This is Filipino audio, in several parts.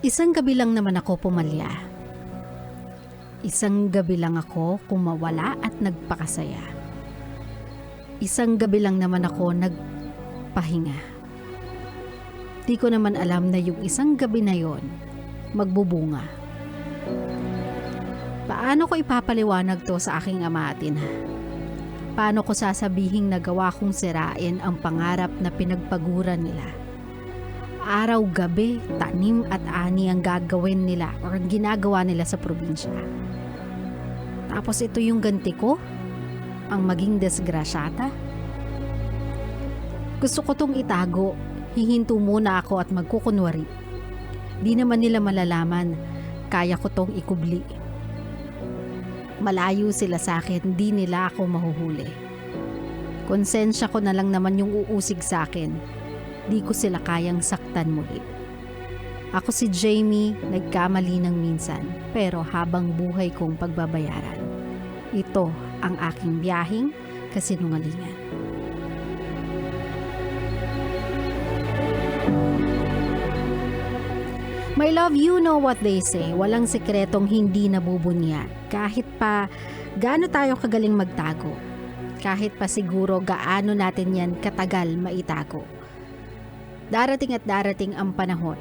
Isang gabi lang naman ako pumalya. Isang gabi lang ako kumawala at nagpakasaya. Isang gabi lang naman ako nagpahinga. Di ko naman alam na yung isang gabi na yon magbubunga. Paano ko ipapaliwanag to sa aking ama at ina? Paano ko sasabihing nagawa kong sirain ang pangarap na pinagpaguran nila? Araw-gabi, tanim at ani ang gagawin nila o ang ginagawa nila sa probinsya. Tapos ito yung ganti ko? Ang maging desgrasyata? Gusto ko tong itago. Hihinto muna ako at magkukunwari. Di naman nila malalaman. Kaya ko tong ikubli. Malayo sila sa akin, di nila ako mahuhuli. Konsensya ko na lang naman yung uusig sa akin. Di ko sila kayang saktan muli. Ako si Jamie, nagkamali ng minsan, pero habang buhay kong pagbabayaran. Ito ang aking biyaheng kasinungalingan. My love, you know what they say, walang sikretong hindi nabubunyag. Kahit pa gaano tayo kagaling magtago. Kahit pa siguro gaano natin yan katagal maitago. Darating at darating ang panahon.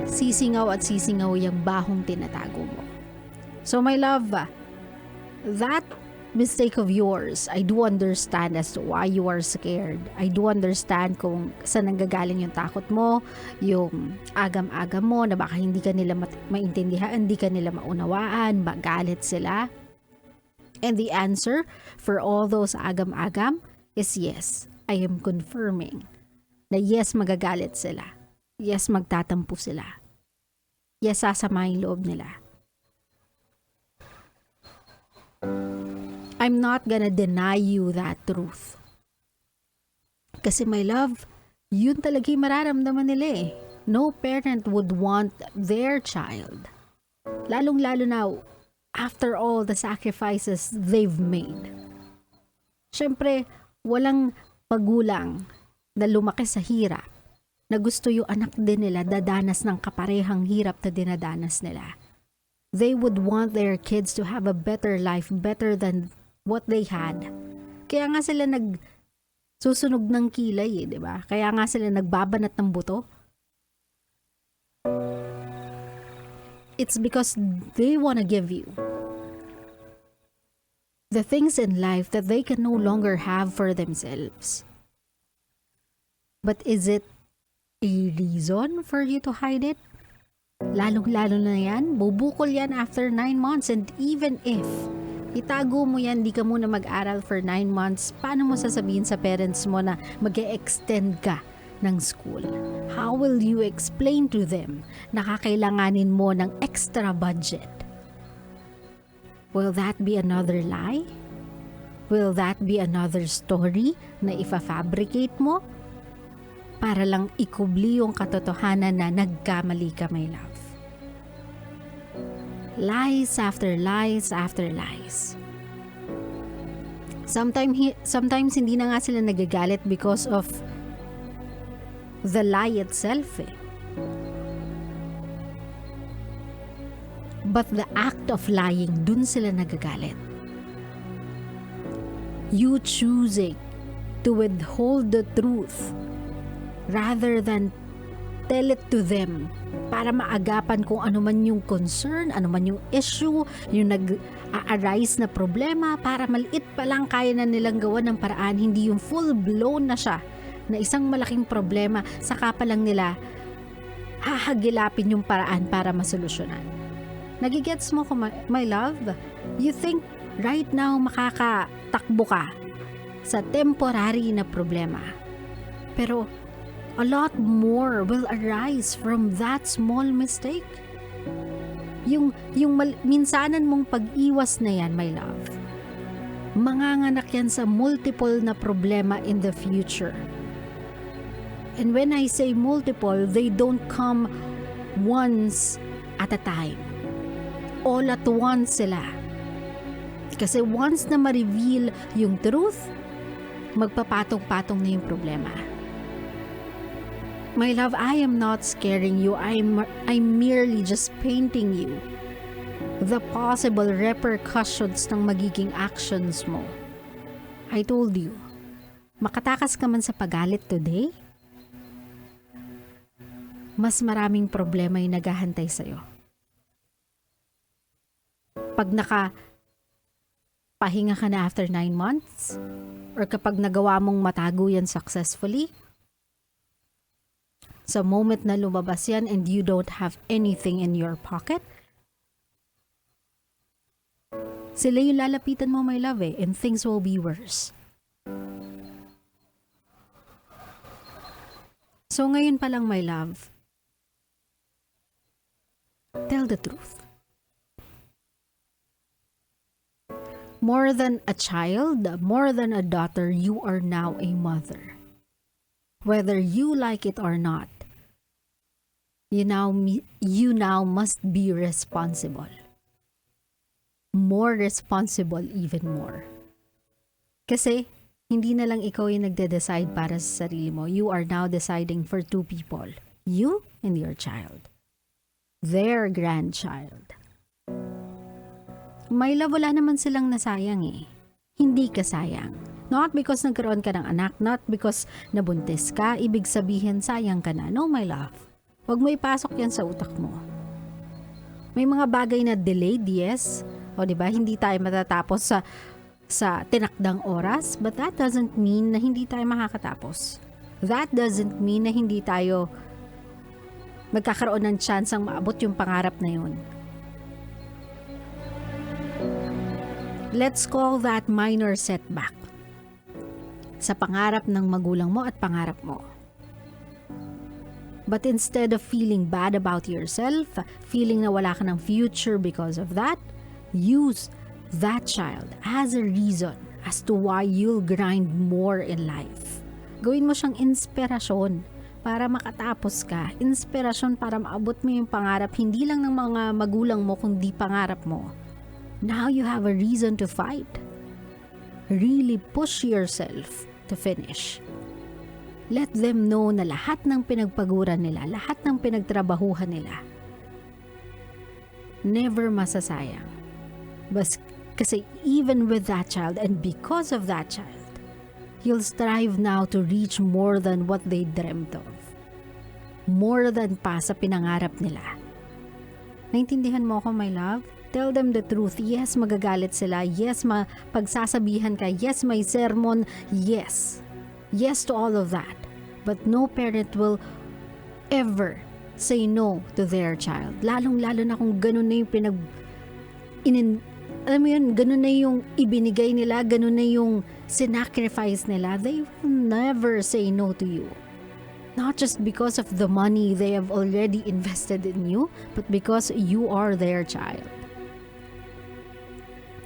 Sisingaw at sisingaw yung bahong tinatago mo. So my love, that mistake of yours, I do understand as to why you are scared. I do understand kung saan nanggagaling yung takot mo, yung agam-agam mo na baka hindi ka nila maintindihan, hindi ka nila maunawaan, magalit sila. And the answer for all those agam-agam is yes. I am confirming na yes, magagalit sila. Yes, magtatampo sila. Yes, sasama yung loob nila. I'm not gonna deny you that truth. Kasi my love, yun talaga yung mararamdaman nila eh. No parent would want their child. Lalong-lalo na after all the sacrifices they've made. Siyempre, walang magulang na lumaki sa hirap na gusto yung anak din nila dadanas ng kaparehang hirap na dinadanas nila. They would want their kids to have a better life, better than what they had. Kaya nga sila nagsusunog ng kilay di ba? Kaya nga sila nagbabanat ng buto. It's because they wanna give you the things in life that they can no longer have for themselves. But is it a reason for you to hide it? Lalong-lalo na yan, bubukol yan after 9 months, and even if itago mo yan, di ka muna mag-aral for 9 months, paano mo sasabihin sa parents mo na mag-e-extend ka ng school? How will you explain to them na kakailanganin mo ng extra budget? Will that be another lie? Will that be another story na ifa-fabricate mo? Para lang ikubli yung katotohanan na nagkamali ka, my love. Lies after lies after lies. Sometimes hindi na nga sila nagagalit because of the lie itself eh. But the act of lying, dun sila nagagalit. You choosing to withhold the truth rather than tell it to them para maagapan kung ano man yung concern, ano man yung issue, yung nag-arise na problema, para maliit pa lang kaya na nilang gawa ng paraan, hindi yung full-blown na siya na isang malaking problema, saka pa lang nila hahagilapin yung paraan para masolusyonan. Nagigets mo ko, my love? You think right now makakatakbo ka sa temporary na problema, pero a lot more will arise from that small mistake. Yung minsanan mong pag-iwas na yan, my love, manganganak yan sa multiple na problema in the future. And when I say multiple, they don't come once at a time. All at once sila. Kasi once na ma-reveal yung truth, magpapatong-patong na yung problema. My love, I am not scaring you. I'm merely just painting you the possible repercussions ng magiging actions mo. I told you, makatakas ka man sa pagalit today, mas maraming problema yung naghahantay sa'yo. Pag pahinga ka na after 9 months, or kapag nagawa mong matago yan successfully, sa moment na lumabas yan and you don't have anything in your pocket, sila yung lalapitan mo, my love, and things will be worse. So ngayon pa lang, my love, tell the truth. More than a child, more than a daughter, you are now a mother. Whether you like it or not, you now must be responsible. More responsible, even more. Kasi, hindi na lang ikaw yung nagde-decide para sa sarili mo. You are now deciding for 2 people. You and your child. Their grandchild. My love, wala naman silang nasayang eh. Hindi ka sayang. Not because nagkaroon ka ng anak, not because nabuntis ka, ibig sabihin sayang ka na. No, my love. Huwag mo ipasok yan sa utak mo. May mga bagay na delayed, yes. O diba, hindi tayo matatapos sa tinakdang oras, but that doesn't mean na hindi tayo makakatapos. That doesn't mean na hindi tayo magkakaroon ng chance ang maabot yung pangarap na yun. Let's call that minor setback sa pangarap ng magulang mo at pangarap mo. But instead of feeling bad about yourself, feeling na wala ka ng future because of that, use that child as a reason as to why you'll grind more in life. Gawin mo siyang inspirasyon para makatapos ka. Inspirasyon para maabot mo yung pangarap, hindi lang ng mga magulang mo, kundi pangarap mo. Now you have a reason to fight. Really push yourself to finish. Let them know na lahat ng pinagpaguran nila, lahat ng pinagtrabahuhan nila, never masasayang. Kasi even with that child and because of that child, you'll strive now to reach more than what they dreamt of. More than pa sa pinangarap nila. Naintindihan mo ako, my love? Tell them the truth. Yes, magagalit sila. Yes, pagsasabihan ka. Yes, may sermon. Yes. Yes to all of that. But no parent will ever say no to their child. Lalong-lalo na kung ganun na yung alam mo yun, ganun na yung ibinigay nila, ganun na yung sinacrifice nila. They will never say no to you. Not just because of the money they have already invested in you, but because you are their child.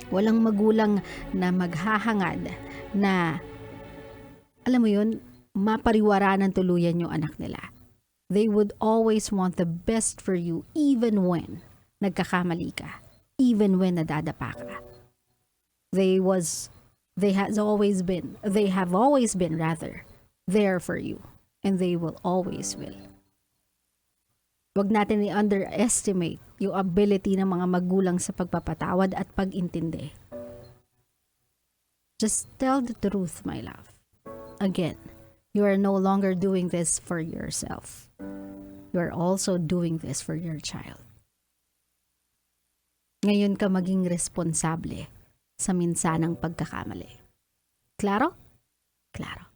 Walang magulang na maghahangad na, alam mo yun, mapariwara ng tuluyan yung anak nila. They would always want the best for you even when nagkakamali ka, even when nadadapa ka. They have always been there for you, and they will always will. Huwag natin i-underestimate yung ability ng mga magulang sa pagpapatawad at pag-intindi. Just tell the truth, my love. Again, you are no longer doing this for yourself. You are also doing this for your child. Ngayon ka maging responsable sa minsanang pagkakamali. Klaro? Klaro.